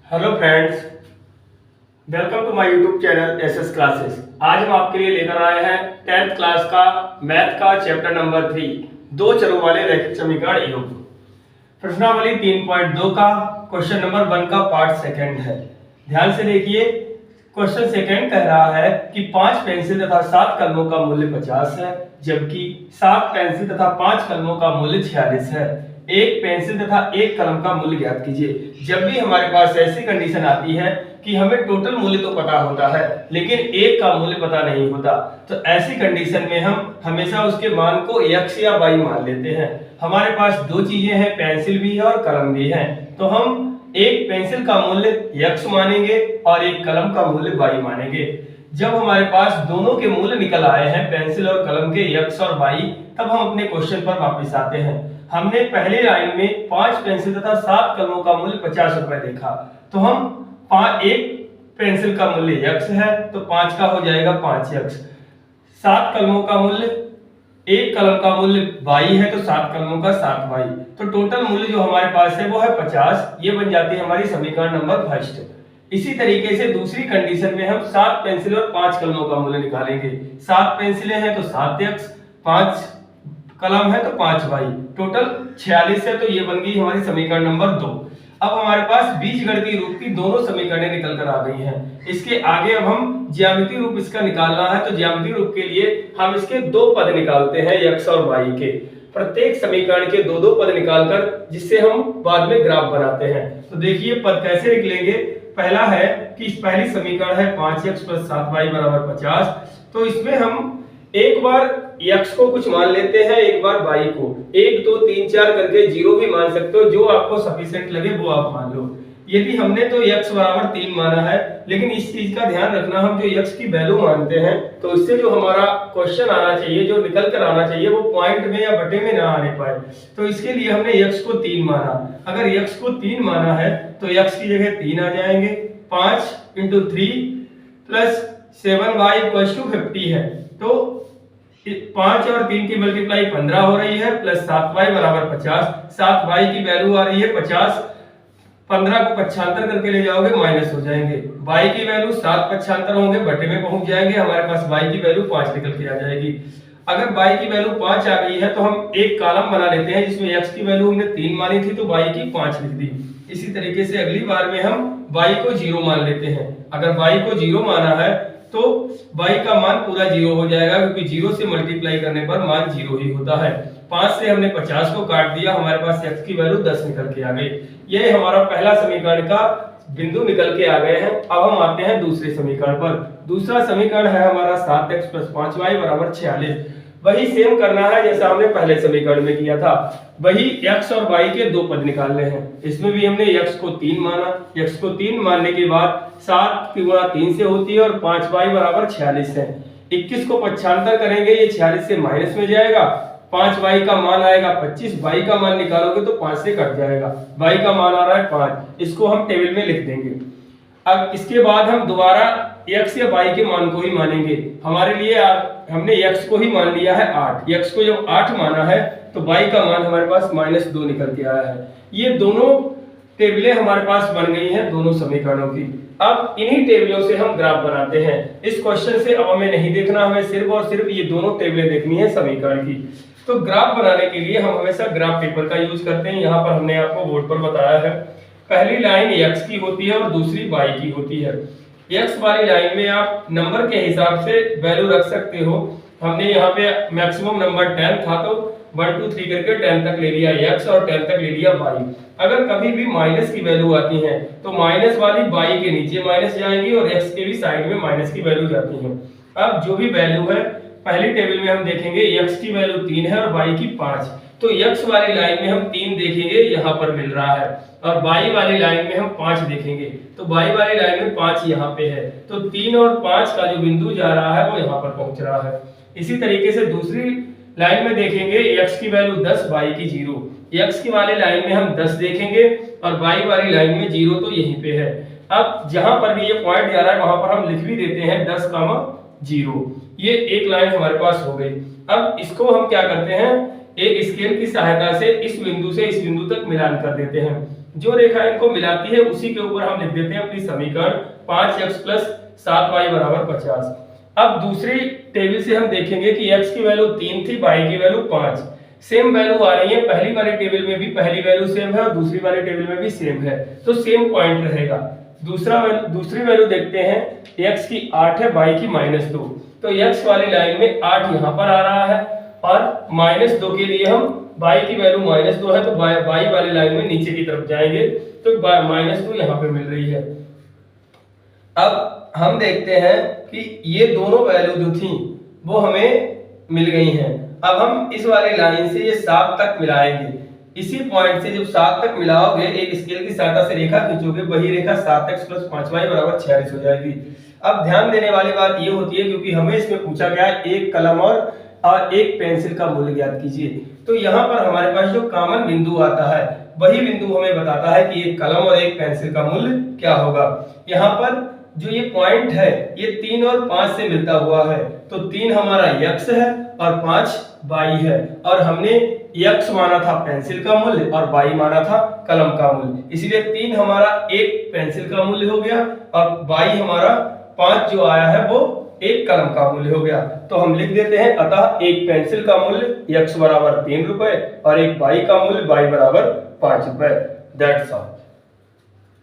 Hello friends, welcome to my YouTube channel SS classes. आज हम आपके लिए लेकर आए हैं 10th क्लास का मैथ का चैप्टर नंबर 3, दो चरों वाले रैखिक समीकरण योग। प्रश्नावली 3.2 का क्वेश्चन नंबर 1 का पार्ट सेकंड है। ध्यान से देखिए, क्वेश्चन सेकंड कह रहा है कि 5 पेंसिल तथा 7 कलमों का मूल्य 50 है, जबकि 7 पेंसिल तथा 5 कलमों का मूल्य 46 है। एक पेंसिल तथा एक कलम का मूल्य ज्ञात कीजिए। जब भी हमारे पास ऐसी कंडीशन आती है कि हमें टोटल मूल्य तो पता होता है लेकिन एक का मूल्य पता नहीं होता, तो ऐसी कंडीशन में हम हमेशा उसके मान को x या y मान लेते हैं। हमारे पास दो चीजें हैं, पेंसिल भी है और कलम भी है, तो हम एक पेंसिल का मूल्य x मानेंगे और एक कलम का मूल्य y मानेंगे। जब हमारे पास दोनों के मूल्य निकल आए हैं, पेंसिल और कलम के x और y, तब हम अपने क्वेश्चन पर वापस आते हैं। हमने पहले लाइन में 5 पेंसिल तथा 7 कलमों का मूल्य 50 रुपए देखा, तो हम एक पेंसिल का मूल्य x है तो 5 का हो जाएगा 5x। 7 कलमों का मूल्य, एक कलम का मूल्य y है तो 7 कलमों का 7y, तो टोटल मूल्य जो हमारे पास है वो है 50। ये बन जाती है हमारी समीकरण नंबर फर्स्ट। इसी तरीके से दूसरी कंडीशन में हम 7 पेंसिल और 5 कलमों का मूल्य निकालेंगे। 7 पेंसिलें हैं तो 7x, 5 कलम है तो 5y, टोटल 46 है, तो ये बन गई हमारी समीकरण नंबर 2। अब हमारे पास बीजगणितीय रूप की दोनों समीकरणें निकल कर आ गई हैं। इसके आगे अब हम ज्यामितीय रूप इसका निकालना है, तो ज्यामितीय रूप के लिए हम इसके दो पद निकालते हैं, x और y के। प्रत्येक समीकरण के दो दो पद निकालकर जिससे हम बाद में ग्राफ बनाते हैं। तो देखिए पद कैसे निकलेंगे। पहला है कि पहली समीकरण है 5x + 7y = 50, तो इसमें हम एक बार x को कुछ मान लेते हैं, एक बार y को। 1 2 3 4 करके 0 भी मान सकते हो, जो आपको सफिशिएंट लगे वो आप मान लो। यदि हमने तो x = 3 माना है, लेकिन इस चीज का ध्यान रखना, हम जो x की वैल्यू मानते हैं तो इससे जो हमारा क्वेश्चन आना चाहिए, जो निकल कर आना चाहिए, वो पॉइंट में या बटे में ना आने पाए। तो इसके लिए हमने x को 3 माना। अगर x को 3 माना है तो x की जगह 3 आ जाएंगे। 5 × 3 + 7y = 50 है, तो 5 और 3 की मल्टीप्लाई 15 हो रही है, प्लस 7y = 50। 7y की वैल्यू आ रही है 50, 15 को पक्षांतर करके ले जाओगे माइनस हो जाएंगे। y की वैल्यू 7 पक्षांतर होंगे, बटे में पहुंच जाएंगे, हमारे पास y की वैल्यू 5 निकल के आ जाएगी। अगर y की वैल्यू 5 आ गई है तो हम एक कॉलम बना लेते हैं जिसमें x की वैल्यू हमने 3 मानी थी, तो y की 5 लिख दी। इसी तरीके से अगली बार में हम y को 0 मान लेते हैं। अगर y को 0 माना है तो y का मान पूरा 0 हो जाएगा, क्योंकि 0 से मल्टीप्लाई करने पर मान 0 ही होता है। 5 से हमने 50 को काट दिया, हमारे पास x की वैल्यू 10 निकल के आ गई। ये हमारा पहला समीकरण का बिंदु निकल के आ गए हैं। अब हम आते हैं दूसरे समीकरण पर। दूसरा समीकरण है हमारा 7x + 5y = 46। वही सेम करना है जैसा हमने पहले समीकरण में किया था। वही x और y के दो पद निकालने हैं। इसमें भी हमने x को 3 माना। x को 3 मानने के बाद 7 की गुणा 3 से होती है और 5y = 46 है। 21 को पक्षांतर करेंगे, ये 46 से माइनस में जाएगा। 5y का मान आएगा 25, y का मान निकालोगे तो 5 से कट जाएगा। y का मान आ रहा है 5, इसको हम टेबल में लिख देंगे। अब इसके बाद हम दोबारा x या y के मान को ही मानेंगे। हमारे लिए हमने x को ही मान लिया है 8। x को जब 8 माना है तो y का मान हमारे पास -2 निकल के आया है। ये दोनों टेबलें हमारे पास बन गई हैं दोनों समीकरणों की। अब इन्हीं टेबलों से हम ग्राफ बनाते हैं। इस क्वेश्चन से अब हमें नहीं देखना, हमें सिर्फ और सिर्फ ये दोनों टेबलें देखनी है समीकरण की। तो ग्राफ बनाने के लिए हम हमेशा ग्राफ पेपर का यूज करते हैं। यहाँ पर हमने आपको बोर्ड पर बताया है, पहली लाइन x की होती है और दूसरी y की होती है। x वाली लाइन में आप नंबर के हिसाब से वैल्यू रख सकते हो। हमने यहाँ पे मैक्सिमम नंबर 10 था, तो 1 2 3 करके 10 तक ले लिया x और 10 तक ले लिया y। अगर कभी भी माइनस की वैल्यू आती है तो माइनस वाली y के नीचे माइनस जाएंगी और x के भी साइड में माइनस की वैल्यू जाती है। अब जो भी वैल्यू है पहली टेबल में हम देखेंगे, x की वैल्यू 3 है और y की 5, तो x वाली लाइन में हम 3 देखेंगे, यहाँ पर मिल रहा है, और y वाली लाइन में हम 5 देखेंगे, तो y वाली लाइन में 5 यहाँ पे है, तो 3 और 5 का जो बिंदु जा रहा है वो यहाँ पर पहुंच रहा है। इसी तरीके से दूसरी लाइन में देखेंगे, x की वैल्यू 10, y की 0। x की वाली लाइन में हम 10 देखेंगे और y वाली लाइन में 0, तो यहीं पे है। अब जहां पर भी ये पॉइंट जा रहा है वहां पर हम लिख भी देते हैं 10, 0। ये एक लाइन हमारे पास हो गई। अब इसको हम क्या करते हैं, एक स्केल की सहायता से इस बिंदु तक मिलान कर देते हैं। जो रेखा इनको मिलाती है उसी के ऊपर हम लिख देते हैं अपनी समीकरण 5x + 7y = 50। अब दूसरी टेबल से हम देखेंगे कि x की वैल्यू 3 थी, y की वैल्यू 5। सेम वैल्यू आ रही है, पहली वाली टेबल में भी पहली वैल्यू सेम है और दूसरी वाली टेबल में भी सेम है, तो सेम पॉइंट रहेगा। दूसरी वैल्यू देखते हैं, x की 8 है, y की -2, तो x वाली लाइन में 8 यहाँ पर आ रहा है और -2 के लिए हम y की वैल्यू -2 है तो y वाली लाइन में नीचे की तरफ जाएंगे, तो -2 यहाँ पे मिल रही है। अब हम देखते हैं कि ये दोनों वैल्यू जो थी वो हमें मिल गई हैं। अब हम इस वाली लाइन से ये 7 तक मिलाएंगे। इसी पॉइंट से जब 7 तक मिलाओगे, एक स्केल की सहायता से रेखा खींचोगे, वही रेखा 7x + 5y = 46 हो जाएगी। अब ध्यान देने वाली बात ये होती है, क्योंकि हमें इसमें पूछा गया है एक कलम और एक पेंसिल का मूल्य ज्ञात कीजिए, तो यहाँ पर हमारे पास जो कॉमन बिंदु आता है वही बिंदु हमें बताता है कि एक कलम और एक पेंसिल का मूल्य क्या होगा। यहाँ पर जो ये पॉइंट है ये 3 और 5 से मिलता हुआ है, तो 3 हमारा x है और 5 y है, और हमने x माना था पेंसिल का मूल्य और y माना था कलम का मूल्य, इसलिए 3 हमारा एक पेंसिल का मूल्य हो गया और y हमारा 5 जो आया है वो एक कलम का मूल्य हो गया। तो हम लिख देते हैं, अतः एक पेंसिल का मूल्य x = 3 रुपए और एक y का मूल्य y = 5 रुपए। That's all.